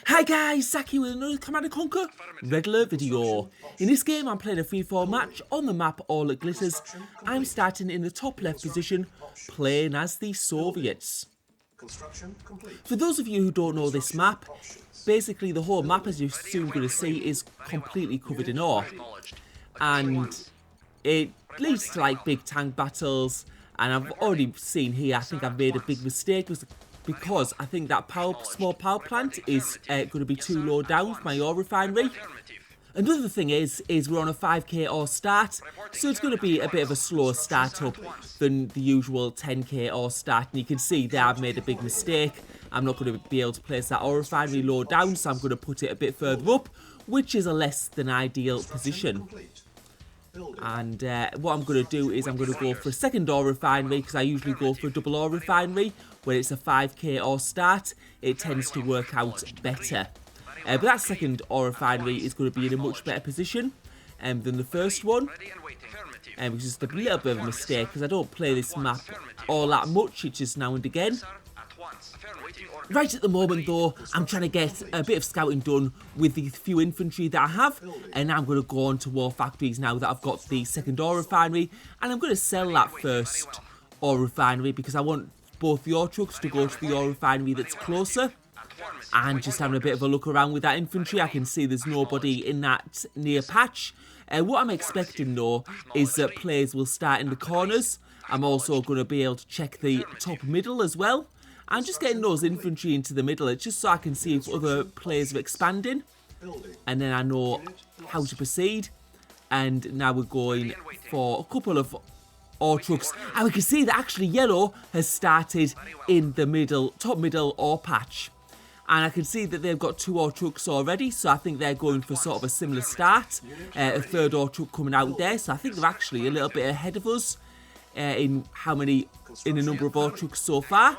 Hi guys, Zach here with another Command & Conquer Red Alert video. In this game I'm playing a free-for-all match on the map All That Glitters. I'm starting in the top left position, playing as the Soviets. For those of you who don't know this map, basically the whole map, as you're soon going to see, is completely covered in ore. And it leads to like big tank battles, and I've already seen here, I think I've made a big mistake because I think that small power plant is going to be too low down for my ore refinery. Another thing is we're on a 5k ore start, so it's going to be a bit of a slower start up than the usual 10k ore start. And you can see there I've made a big mistake. I'm not going to be able to place that ore refinery low down, so I'm going to put it a bit further up, which is a less than ideal position. And what I'm going to do is I'm going to go for a second ore refinery, because I usually go for a double ore refinery. When it's a 5k ore start, it tends to work out better. But that second ore refinery is going to be in a much better position than the first one. Which is just a little bit of a mistake, because I don't play this map all that much, it's just now and again. Right at the moment though, I'm trying to get a bit of scouting done with the few infantry that I have, and I'm going to go on to war factories now that I've got the second ore refinery, and I'm going to sell that first ore refinery because I want both the ore trucks to go to the ore refinery that's closer. And just having a bit of a look around with that infantry, I can see there's nobody in that near patch. What I'm expecting though is that players will start in the corners. I'm also going to be able to check the top middle as well. And just getting those infantry into the middle, it's just so I can see if other players are expanding. And then I know how to proceed. And now we're going for a couple of ore trucks. And we can see that actually yellow has started in the middle, top middle ore patch. And I can see that they've got 2 ore trucks already, so I think they're going for sort of a similar start. A third ore truck coming out there, so I think they're actually a little bit ahead of us in the number of ore trucks so far.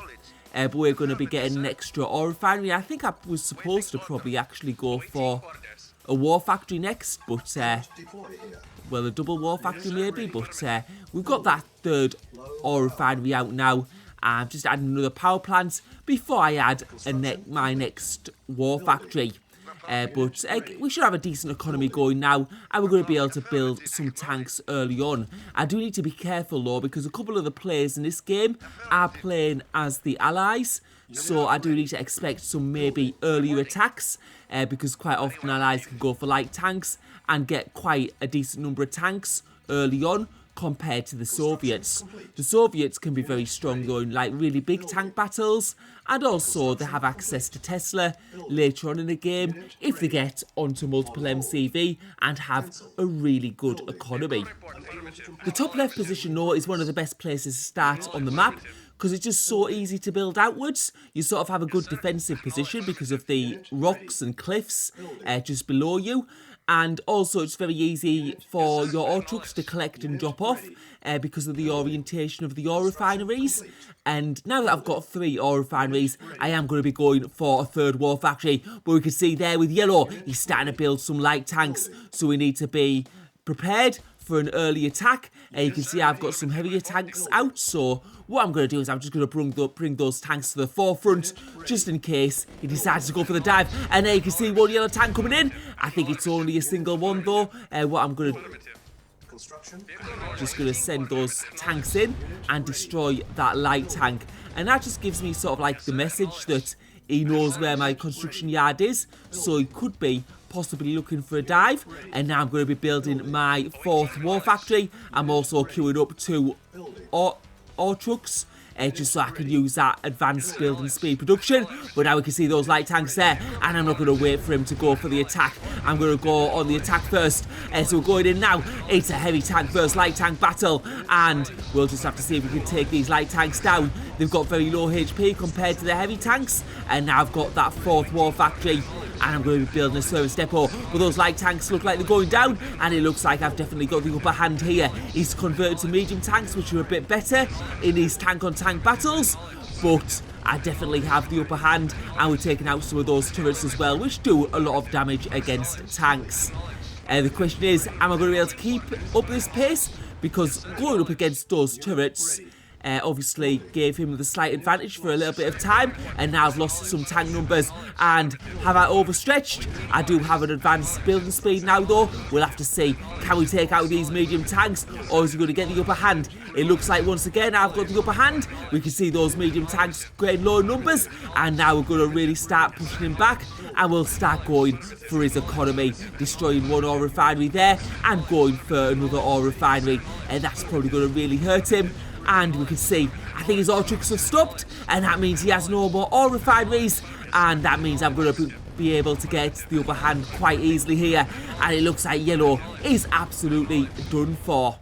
But we're going to be getting an extra ore refinery. I think I was supposed to probably actually go for a war factory next, but well, a double war factory maybe, but we've got that third ore refinery out now. I'm just adding another power plant before I add my next war factory. But we should have a decent economy going now, and we're going to be able to build some tanks early on. I do need to be careful though, because a couple of the players in this game are playing as the allies, so I do need to expect some maybe earlier attacks, because quite often allies can go for light tanks and get quite a decent number of tanks early on compared to the Soviets. The Soviets can be very strong though in like really big tank battles, and also they have access to Tesla later on in the game if they get onto multiple MCV and have a really good economy. The top left position though is one of the best places to start on the map, because it's just so easy to build outwards. You sort of have a good defensive position because of the rocks and cliffs just below you. And also it's very easy for your ore trucks to collect and drop off because of the orientation of the ore refineries. And now that I've got 3 ore refineries, I am going to be going for a third war factory. But we can see there with yellow, he's starting to build some light tanks, so we need to be prepared for an early attack. You can see I've got some heavier tanks out, so what I'm going to do is I'm just going to bring those tanks to the forefront just in case he decides to go for the dive. And there you can see one yellow tank coming in. I think it's only a single one though. What I'm going to just going to send those tanks in and destroy that light tank, and that just gives me sort of like the message that he knows where my construction yard is, so he could be possibly looking for a dive. And now I'm going to be building my 4th war factory. I'm also queuing up 2 ore trucks, just so I can use that advanced building speed production. But now we can see those light tanks there, and I'm not going to wait for him to go for the attack. I'm going to go on the attack first. So we're going in now. It's a heavy tank versus light tank battle, and we'll just have to see if we can take these light tanks down. They've got very low HP compared to the heavy tanks, and now I've got that 4th war factory, and I'm going to be building a service depot. But those light tanks look like they're going down, and it looks like I've definitely got the upper hand here. He's converted to medium tanks, which are a bit better in these tank-on-tank battles, but I definitely have the upper hand, and we're taking out some of those turrets as well, which do a lot of damage against tanks. The question is, am I going to be able to keep up this pace? Because going up against those turrets, obviously gave him the slight advantage for a little bit of time, and now I've lost some tank numbers. And have I overstretched? I do have an advanced building speed now though. We'll have to see, can we take out these medium tanks, or is he going to get the upper hand? It looks like once again I've got the upper hand. We can see those medium tanks getting low numbers, and now we're going to really start pushing him back, and we'll start going for his economy, destroying one ore refinery there and going for another ore refinery, and that's probably going to really hurt him. And we can see, I think his ore trucks have stopped, and that means he has no more ore refineries, and that means I'm going to be able to get the upper hand quite easily here. And it looks like yellow is absolutely done for.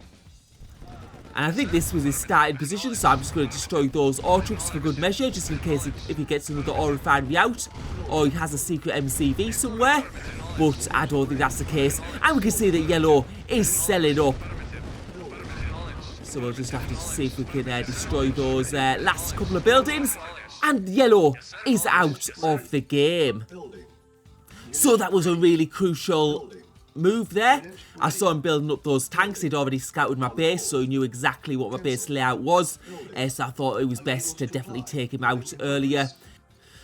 And I think this was his starting position, so I'm just going to destroy those ore trucks for good measure, just in case if he gets another ore refinery out, or he has a secret MCV somewhere. But I don't think that's the case. And we can see that yellow is selling up. So we'll just have to see if we can destroy those last couple of buildings. And yellow is out of the game. So that was a really crucial move there. I saw him building up those tanks. He'd already scouted my base, so he knew exactly what my base layout was. So I thought it was best to definitely take him out earlier.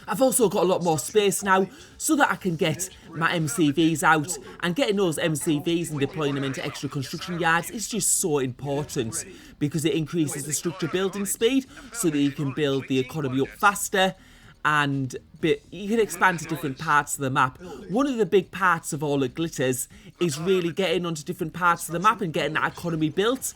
I've also got a lot more space now, so that I can get my MCVs out, and getting those MCVs and deploying them into extra construction yards is just so important, because it increases the structure building speed so that you can build the economy up faster, and you can expand to different parts of the map. One of the big parts of all it glitters is really getting onto different parts of the map and getting that economy built,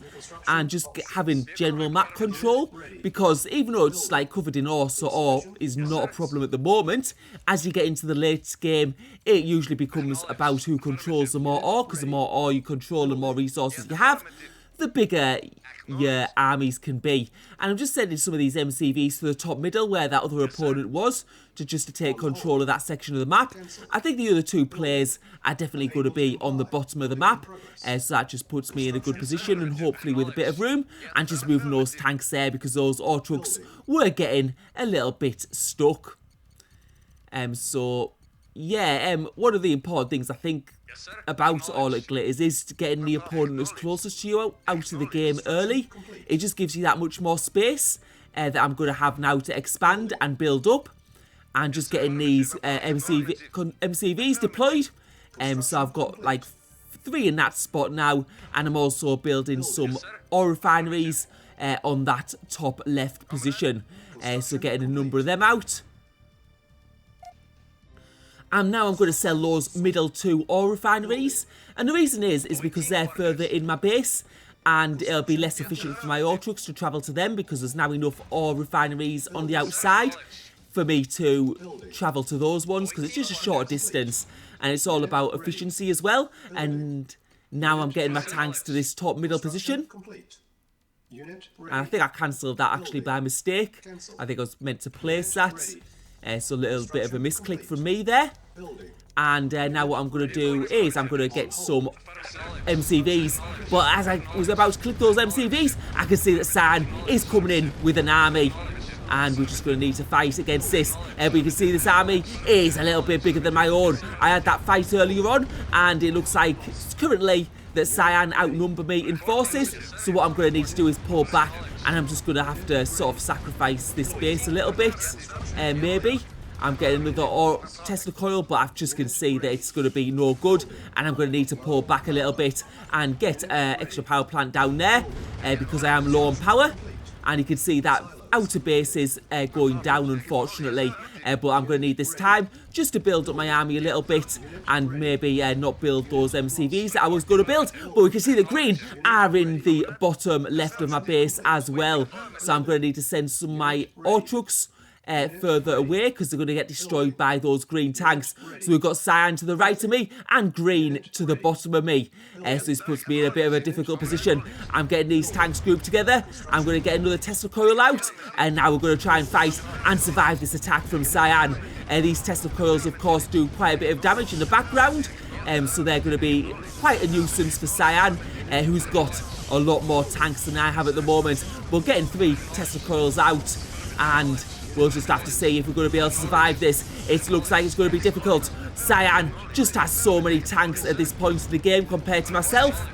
and just having general map control, because even though it's like covered in ore, so ore is not a problem at the moment, as you get into the late game it usually becomes about who controls the more ore, because the more ore you control, the more resources you have, the bigger your armies can be. And I'm just sending some of these MCVs to the top middle where that other opponent was, to take control of that section of the map. I think the other two players are definitely going to be on the bottom of the map, so that just puts me in a good position, and hopefully with a bit of room, and just moving those tanks there, because those ore trucks were getting a little bit stuck. So yeah, one of the important things I think about all it glitters is getting the opponent as closest to you out of the game early. It just gives you that much more space that I'm going to have now to expand and build up, and just getting these MCVs deployed. So I've got like 3 in that spot now, and I'm also building some ore refineries on that top left position, so getting a number of them out. And now I'm going to sell those middle 2 ore refineries, and the reason is because they're further in my base, and it'll be less efficient for my ore trucks to travel to them, because there's now enough ore refineries on the outside for me to travel to those ones, because it's just a short distance, and it's all about efficiency as well. And now I'm getting my tanks to this top middle position, and I think I cancelled that actually by mistake. I think I was meant to place that. So a little bit of a misclick from me there. And now what I'm going to do is I'm going to get some MCVs. But as I was about to click those MCVs, I can see that cyan is coming in with an army. And we're just going to need to fight against this. But you can see this army is a little bit bigger than my own. I had that fight earlier on, and it looks like currently that cyan outnumber me in forces. So what I'm going to need to do is pull back, and I'm just going to have to sort of sacrifice this base a little bit. Maybe I'm getting another Tesla coil, but I just can see that it's going to be no good, and I'm going to need to pull back a little bit and get extra power plant down there, because I am low on power. And you can see that outer base is going down, unfortunately, but I'm going to need this time just to build up my army a little bit, and maybe not build those MCVs that I was going to build. But we can see the green are in the bottom left of my base as well, so I'm going to need to send some of my ore trucks further away, because they're going to get destroyed by those green tanks. So we've got cyan to the right of me and green to the bottom of me. So this puts me in a bit of a difficult position. I'm getting these tanks grouped together. I'm going to get another Tesla coil out, and now we're going to try and fight and survive this attack from cyan. These Tesla coils, of course, do quite a bit of damage in the background, so they're going to be quite a nuisance for cyan, who's got a lot more tanks than I have at the moment. We're getting 3 Tesla coils out, and we'll just have to see if we're going to be able to survive this. It looks like it's going to be difficult. Cyan just has so many tanks at this point in the game compared to myself.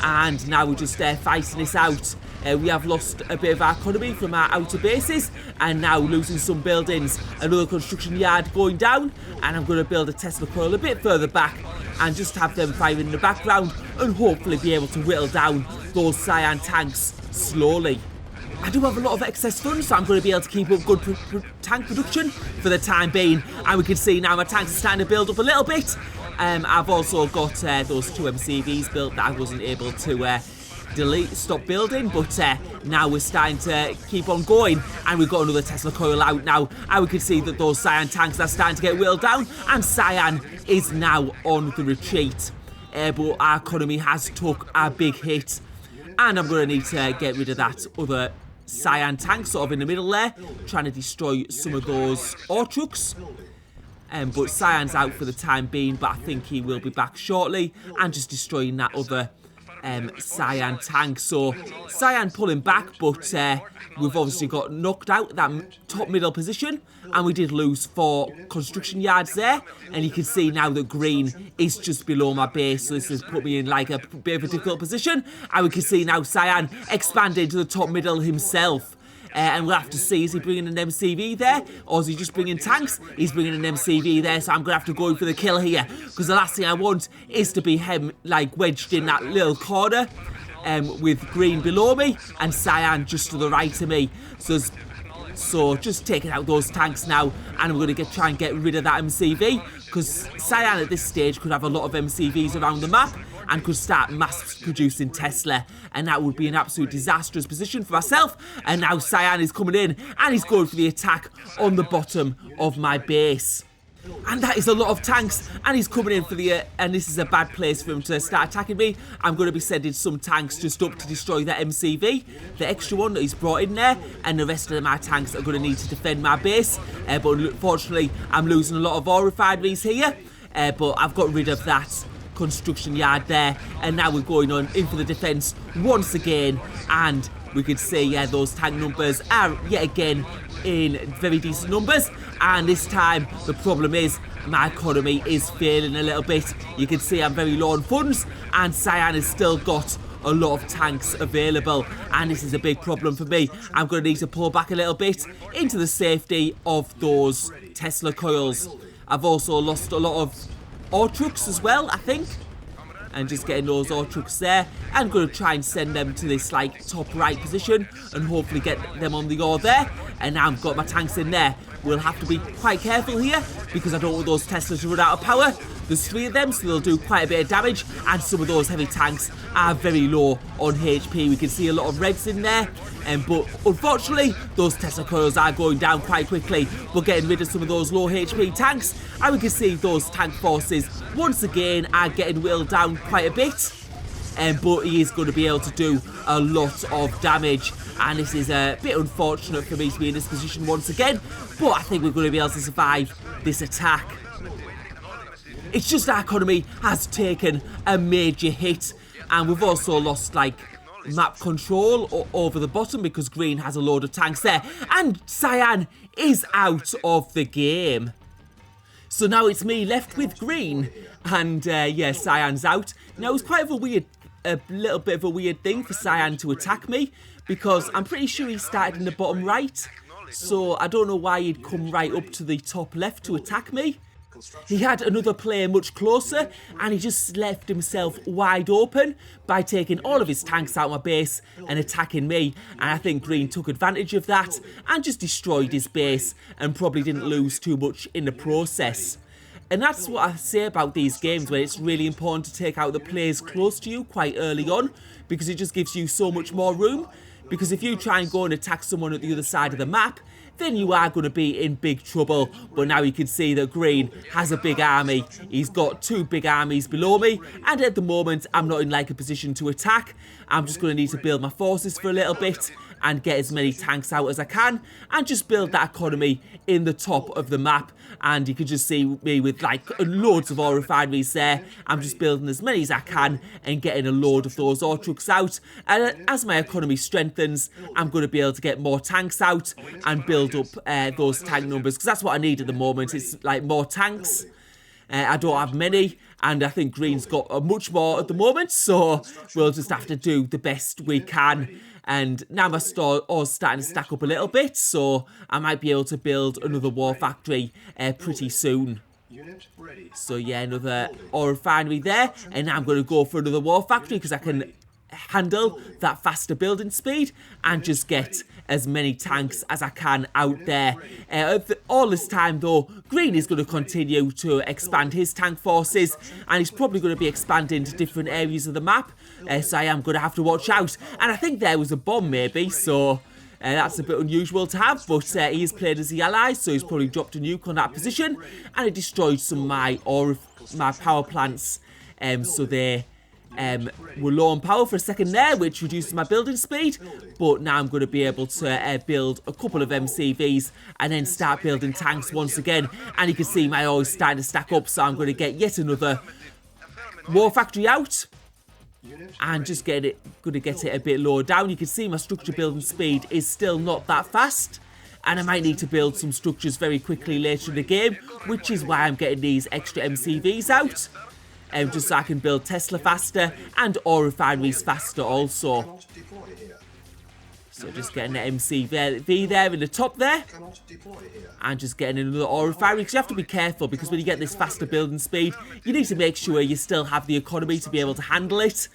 And now we're just fighting this out. We have lost a bit of our economy from our outer bases and now losing some buildings. Another construction yard going down, and I'm going to build a Tesla coil a bit further back and just have them firing in the background and hopefully be able to whittle down those cyan tanks slowly. I do have a lot of excess funds, so I'm going to be able to keep up good tank production for the time being. And we can see now my tanks are starting to build up a little bit. I've also got those 2 MCVs built that I wasn't able to stop building, but now we're starting to keep on going, and we've got another Tesla coil out now, and we can see that those cyan tanks are starting to get whittled down, and cyan is now on the retreat. But our economy has took a big hit, and I'm going to need to get rid of that other cyan tank sort of in the middle there, trying to destroy some of those ore trucks. But cyan's out for the time being, but I think he will be back shortly, and just destroying that other cyan tank. So cyan pulling back, but we've obviously got knocked out that top middle position, and we did lose 4 construction yards there, and you can see now that green is just below my base, so this has put me in like a bit of a difficult position, and we can see now cyan expanding to the top middle himself. And we'll have to see, is he bringing an MCV there, or is he just bringing tanks? He's bringing an MCV there, so I'm going to have to go in for the kill here, because the last thing I want is to be him, like, wedged in that little corner, with green below me, and cyan just to the right of me. So just taking out those tanks now, and we're going to try and get rid of that MCV, because cyan at this stage could have a lot of MCVs around the map, and could start mass producing Tesla, and that would be an absolute disastrous position for myself. And now cyan is coming in, and he's going for the attack on the bottom of my base. And that is a lot of tanks, and he's coming in for the and this is a bad place for him to start attacking me. I'm going to be sending some tanks just up to destroy that MCV, the extra one that he's brought in there, and the rest of my tanks are going to need to defend my base. But unfortunately, I'm losing a lot of ore refineries here, but I've got rid of that construction yard there, and now we're going on in for the defense once again, and we could see those tank numbers are yet again in very decent numbers, and this time the problem is my economy is failing a little bit. You can see I'm very low on funds, and cyan has still got a lot of tanks available, and this is a big problem for me. I'm going to need to pull back a little bit into the safety of those Tesla coils. I've also lost a lot of ore trucks as well, I think, and just getting those ore trucks there. I'm going to try and send them to this like top right position and hopefully get them on the ore there. And now I've got my tanks in there. We'll have to be quite careful here, because I don't want those Teslas to run out of power. There's 3 of them, so they'll do quite a bit of damage, and some of those heavy tanks are very low on HP. We can see a lot of reds in there, but unfortunately those Tesla coils are going down quite quickly. We're getting rid of some of those low HP tanks, and we can see those tank forces once again are getting whittled down quite a bit. But he is going to be able to do a lot of damage, and this is a bit unfortunate for me to be in this position once again, but I think we're going to be able to survive this attack. It's just our economy has taken a major hit, and we've also lost like map control over the bottom because green has a load of tanks there, and cyan is out of the game. So now it's me left with green, and yeah, cyan's out. Now it's quite a little bit of a weird thing for cyan to attack me, because I'm pretty sure he started in the bottom right, so I don't know why he'd come right up to the top left to attack me. He had another player much closer, and he just left himself wide open by taking all of his tanks out of my base and attacking me, and I think green took advantage of that and just destroyed his base and probably didn't lose too much in the process. And that's what I say about these games, where it's really important to take out the players close to you quite early on, because it just gives you so much more room. Because if you try and go and attack someone at the other side of the map, then you are going to be in big trouble. But now you can see that green has a big army. He's got 2 big armies below me, and at the moment I'm not in like a position to attack. I'm just going to need to build my forces for a little bit and get as many tanks out as I can, and just build that economy in the top of the map. And you can just see me with like loads of ore refineries there. I'm just building as many as I can and getting a load of those ore trucks out, and as my economy strengthens, I'm going to be able to get more tanks out and build up those tank numbers, because that's what I need at the moment. It's like more tanks. I don't have many, and I think green's got much more at the moment, so we'll just have to do the best we can. And now my store is starting to stack up a little bit, so I might be able to build another war factory pretty soon. So yeah, another ore refinery there, and now I'm going to go for another war factory because I can handle that faster building speed and just get as many tanks as I can out there. All this time though, Green is going to continue to expand his tank forces, and he's probably going to be expanding to different areas of the map, so I am going to have to watch out. And I think there was a bomb maybe, so that's a bit unusual to have, but he is played as the ally, so he's probably dropped a nuke on that position, and it destroyed some of my power plants, so they were low on power for a second there, which reduces my building speed. But now I'm going to be able to build a couple of MCVs and then start building tanks once again. And you can see my ore is starting to stack up, so I'm going to get yet another war factory out and just going to get it a bit lower down. You can see my structure building speed is still not that fast, and I might need to build some structures very quickly later in the game, which is why I'm getting these extra MCVs out. Just so I can build Tesla faster and ore refineries faster also. So just getting the MCV there in the top there. And just getting another ore refinery, because you have to be careful, because when you get this faster building speed, you need to make sure you still have the economy to be able to handle it.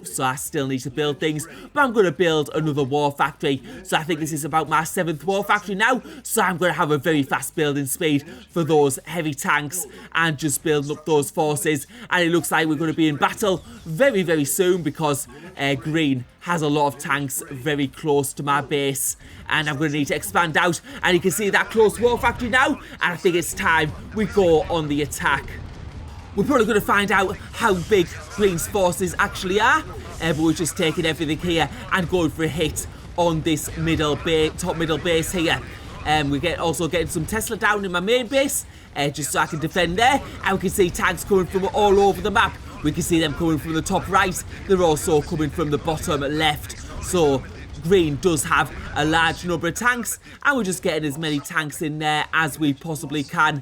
So I still need to build things, but I'm going to build another war factory. So I think this is about my 7th war factory now, so I'm going to have a very fast building speed for those heavy tanks and just build up those forces. And it looks like we're going to be in battle very, very soon, because Green has a lot of tanks very close to my base, and I'm going to need to expand out. And you can see that close war factory now, and I think it's time we go on the attack. We're probably going to find out how big Green's forces actually are, but we're just taking everything here and going for a hit on this top middle base here. We're also getting some Tesla down in my main base, just so I can defend there. And we can see tanks coming from all over the map. We can see them coming from the top right. They're also coming from the bottom left. So Green does have a large number of tanks, and we're just getting as many tanks in there as we possibly can,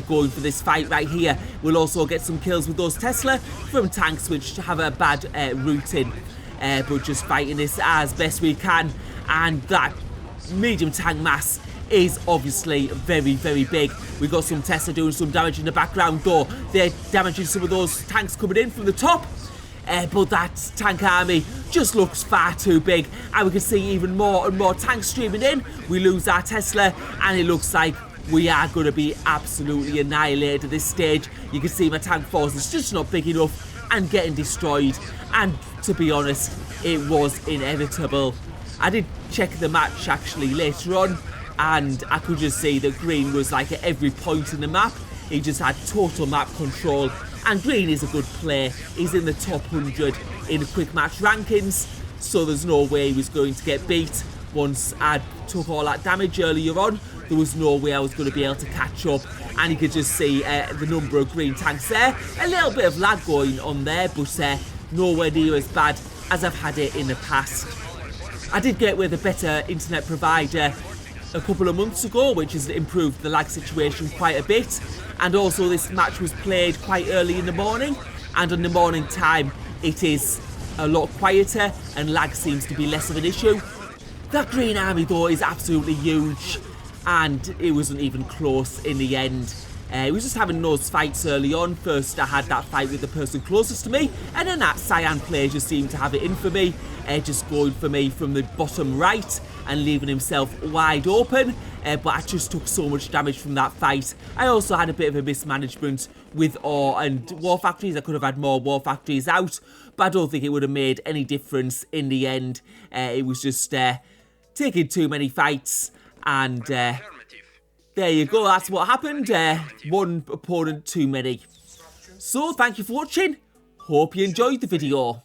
going for this fight right here. We'll also get some kills with those Tesla from tanks which have a bad routing, but just fighting this as best we can. And that medium tank mass is obviously very, very big. We've got some Tesla doing some damage in the background though. They're damaging some of those tanks coming in from the top. But that tank army just looks far too big, and we can see even more and more tanks streaming in. We lose our Tesla, and it looks like we are going to be absolutely annihilated at this stage. You can see my tank force is just not big enough and getting destroyed. And to be honest, it was inevitable. I did check the match actually later on, and I could just see that Green was like at every point in the map. He just had total map control. And Green is a good player. He's in the top 100 in the quick match rankings, so there's no way he was going to get beat. Once I took all that damage earlier on, there was no way I was going to be able to catch up. And you could just see the number of Green tanks there. A little bit of lag going on there, but nowhere near as bad as I've had it in the past. I did get with a better internet provider a couple of months ago, which has improved the lag situation quite a bit. And also this match was played quite early in the morning, and in the morning time it is a lot quieter and lag seems to be less of an issue. That Green army though is absolutely huge, and it wasn't even close in the end. We was just having those fights early on. First I had that fight with the person closest to me, and then that cyan player just seemed to have it in for me, just going for me from the bottom right and leaving himself wide open. But I just took so much damage from that fight. I also had a bit of a mismanagement with ore and war factories. I could have had more war factories out, but I don't think it would have made any difference in the end. It was just taking too many fights, and there you go, that's what happened. One opponent too many. So thank you for watching. Hope you enjoyed the video.